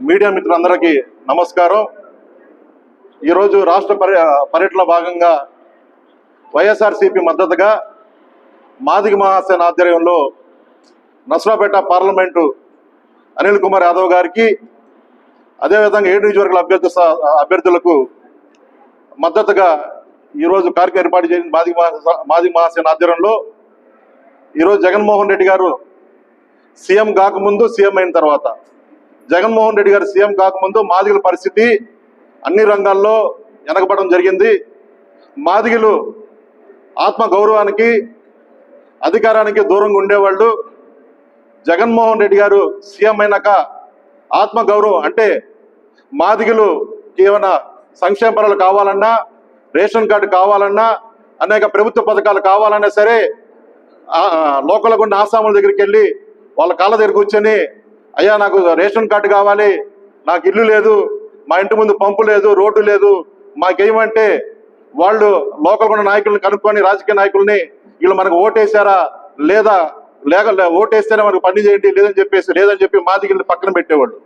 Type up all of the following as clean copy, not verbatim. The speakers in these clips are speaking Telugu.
మీడియా మిత్రులందరికీ నమస్కారం. ఈరోజు రాష్ట్ర పర్యటనలో భాగంగా వైఎస్ఆర్సీపీ మద్దతుగా మాదిగ మహాసేన ఆధ్వర్యంలో నసరాపేట పార్లమెంటు అనిల్ కుమార్ యాదవ్ గారికి, అదేవిధంగా 7 నియోజకవర్గాల అభ్యర్థులకు మద్దతుగా ఈరోజు కార్యక్రమం ఏర్పాటు చేసిన మాదిగ మహాసేన ఆధ్వర్యంలో ఈరోజు జగన్మోహన్ రెడ్డి గారు సీఎం కాకముందు, సీఎం అయిన తర్వాత, జగన్మోహన్ రెడ్డి గారు సీఎం కాకముందు మాదిగల పరిస్థితి అన్ని రంగాల్లో వెనకబడడం జరిగింది. మాదిగలు ఆత్మ గౌరవానికి, అధికారానికి దూరంగా ఉండేవాళ్ళు. జగన్మోహన్ రెడ్డి గారు సీఎం అయినాక ఆత్మ గౌరవం అంటే మాదిగలు ఏమైనా సంక్షేమ పనులు కావాలన్నా, రేషన్ కార్డు కావాలన్నా, అనేక ప్రభుత్వ పథకాలు కావాలన్నా సరే లోకల్గా ఉన్న ఆసాముల దగ్గరికి వెళ్ళి వాళ్ళ కాళ్ళ దగ్గర కూర్చొని, అయ్యా నాకు రేషన్ కార్డు కావాలి, నాకు ఇల్లు లేదు, మా ఇంటి ముందు పంపు లేదు, రోడ్డు లేదు, మాకేమంటే వాళ్ళు లోకల్ ఉన్న నాయకులను కనుక్కొని, రాజకీయ నాయకుల్ని, వీళ్ళు మనకు ఓటేసారా లేదా, ఓటేస్తేనే మనకు పని చేయండి, లేదని చెప్పి మాదిగల్ని పక్కన పెట్టేవాళ్ళు.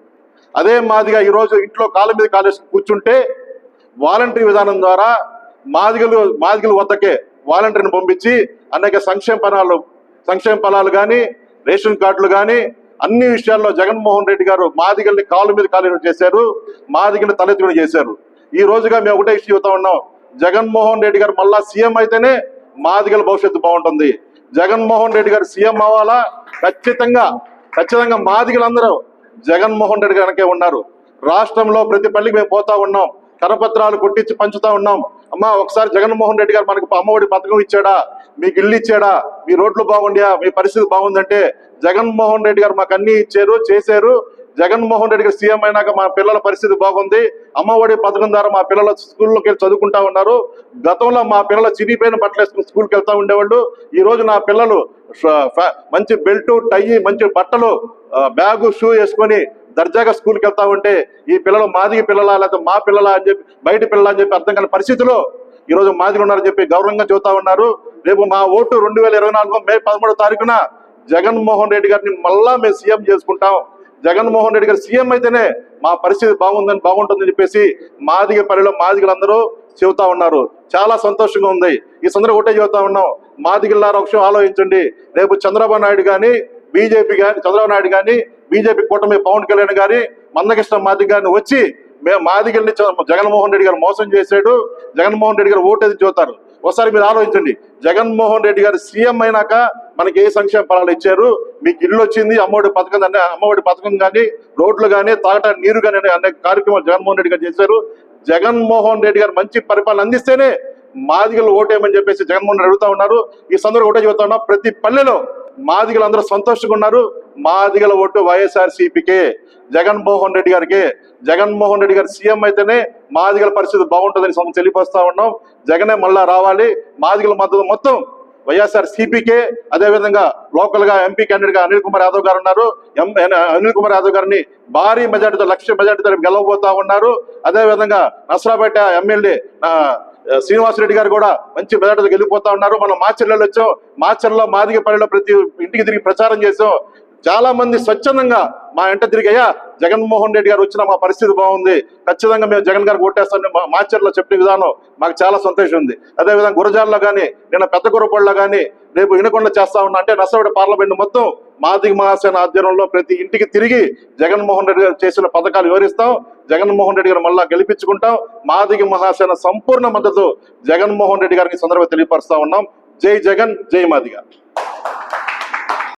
అదే మాదిగా ఈరోజు ఇంట్లో కాళ్ళ మీద కాలేసి కూర్చుంటే వాలంటరీ విధానం ద్వారా మాదిగల వద్దకే వాలంటీర్ని పంపించి అనేక సంక్షేమ ఫలాలు కానీ, రేషన్ కార్డులు కానీ అన్ని విషయాల్లో జగన్మోహన్ రెడ్డి గారు మాదిగల్ని కాళ్ళ మీద కాలు చేశారు, మాదిగల్ని తలెత్తుకుని చేశారు. ఈ రోజుగా మేము ఒకటే ఇష్యూ చెబుతా ఉన్నాం, జగన్మోహన్ రెడ్డి గారు మళ్ళా సీఎం అయితేనే మాదిగల భవిష్యత్తు బాగుంటుంది. జగన్మోహన్ రెడ్డి గారు సీఎం అవ్వాలా, ఖచ్చితంగా మాదిగలందరూ జగన్మోహన్ రెడ్డి గారికే ఉన్నారు. రాష్ట్రంలో ప్రతి పల్లికి మేము పోతా ఉన్నాం, కరపత్రాలు కొట్టించి పంచుతా ఉన్నాం. అమ్మా ఒకసారి జగన్మోహన్ రెడ్డి గారు మనకు అమ్మఒడి పథకం ఇచ్చాడా, మీకు ఇల్లు ఇచ్చాడా, మీ రోడ్లు బాగుండా, మీ పరిస్థితి బాగుందంటే జగన్మోహన్ రెడ్డి గారు మాకు అన్ని ఇచ్చారు, చేశారు. జగన్మోహన్ రెడ్డి గారు సీఎం అయినాక మా పిల్లల పరిస్థితి బాగుంది, అమ్మఒడి పథకం ద్వారా మా పిల్లల స్కూల్లోకి వెళ్ళి చదువుకుంటా ఉన్నారు. గతంలో మా పిల్లల చిరిగిపోయిన బట్టలు వేసుకుని స్కూల్కి వెళ్తా ఉండేవాళ్ళు. ఈ రోజు నా పిల్లలు మంచి బెల్ట్, టై, మంచి బట్టలు, బ్యాగు, షూ వేసుకొని దర్జాగా స్కూల్కి వెళ్తా ఉంటే ఈ పిల్లలు మాదిగ పిల్లలా లేకపోతే మా పిల్లలా అని చెప్పి, బయట పిల్లలా అని చెప్పి అర్థం కాని పరిస్థితిలో ఈరోజు మాదిగలు ఉన్నారని చెప్పి గౌరవంగా చెబుతా ఉన్నారు. రేపు మా ఓటు 2024 మే 13వ తారీఖున జగన్మోహన్ రెడ్డి గారిని మళ్ళా మేము సీఎం చేసుకుంటాం. జగన్మోహన్ రెడ్డి గారు సీఎం అయితేనే మా పరిస్థితి బాగుంటుందని చెప్పేసి మాదిగ పల్లెలో మాదిగలందరూ చెబుతా ఉన్నారు. చాలా సంతోషంగా ఉంది. ఈ సందర్భంగా ఒకటే చెబుతా ఉన్నాం, మాదిగలారా ఒక విషయం ఆలోచించండి. రేపు చంద్రబాబు నాయుడు కానీ, బీజేపీ కూటమి పవన్ కళ్యాణ్ గారి, మందకృష్ణ మాదిగ గారిని వచ్చి మేము మాదిగల్ని జగన్మోహన్ రెడ్డి గారు మోసం చేశాడు, జగన్మోహన్ రెడ్డి గారు ఓటేది చూస్తారు. ఒకసారి మీరు ఆలోచించండి, జగన్మోహన్ రెడ్డి గారు సీఎం అయినాక మనకి ఏ సంక్షేమ ఫలాలు ఇచ్చారు, మీకు ఇల్లు వచ్చింది, అమ్మఒడి పథకం కానీ, రోడ్లు కానీ, తాగటానికి నీరు కానీ అనేక కార్యక్రమాలు జగన్మోహన్ రెడ్డి గారు చేశారు. జగన్మోహన్ రెడ్డి గారు మంచి పరిపాలన అందిస్తేనే మాదిగలు ఓటేయమని చెప్పేసి జగన్మోహన్ రెడ్డి అడుగుతా ఉన్నారు. ఈ సందర్భంగా ఒకటే చెబుతా ఉన్నా, ప్రతి పల్లెలో మాదిగలు అందరూ సంతోషంగా ఉన్నారు. మాదిగల ఓటు వైఎస్ఆర్సీపీకే, జగన్మోహన్ రెడ్డి గారికి. జగన్మోహన్ రెడ్డి గారు సీఎం అయితేనే మాదిగల పరిస్థితి బాగుంటుందని తెలియపరుస్తా ఉన్నాం. జగనే మళ్ళా రావాలి. మాదిగల మద్దతు మొత్తం వైఎస్ఆర్సీపీకే. అదేవిధంగా లోకల్ గా ఎంపీ క్యాండిడేట్ గా అనిల్ కుమార్ యాదవ్ గారు ఉన్నారు. అనిల్ కుమార్ యాదవ్ గారిని భారీ మెజార్టీతో, 1,00,000 మెజార్టీతో గెలవబోతా ఉన్నారు. అదేవిధంగా నసరాపేట ఎమ్మెల్యే శ్రీనివాసరెడ్డి గారు కూడా మంచి మెజార్టీతో గెలిపోతా ఉన్నారు. మనం మాచర్లలో వచ్చాం, మాచర్లో మాదిగ పల్లెలో ప్రతి ఇంటికి తిరిగి ప్రచారం చేసాం. చాలా మంది స్వచ్ఛందంగా మా ఇంట తిరిగయ్యా జగన్మోహన్ రెడ్డి గారు వచ్చిన మా పరిస్థితి బాగుంది, ఖచ్చితంగా మేము జగన్ గారికి ఓటేస్తామని మాచర్లో చెప్పిన విధానం మాకు చాలా సంతోషం ఉంది. అదేవిధంగా గురజాల్లో కానీ, నిన్న పెద్ద గురపొళ్ళలో కానీ, రేపు వినకొండ చేస్తా ఉన్నా అంటే నసరాపేట పార్లమెంట్ మొత్తం మాదిగ మహాసేన ఆధ్వర్యంలో ప్రతి ఇంటికి తిరిగి జగన్మోహన్ రెడ్డి గారు చేసిన పథకాలు వివరిస్తాం. జగన్మోహన్ రెడ్డి గారు మళ్ళా గెలిపించుకుంటాం. మాదిగ మహాసేన సంపూర్ణ మద్దతు జగన్మోహన్ రెడ్డి గారికి సందర్భంగా తెలియపరుస్తా ఉన్నాం. జై జగన్, జై మాదిగ.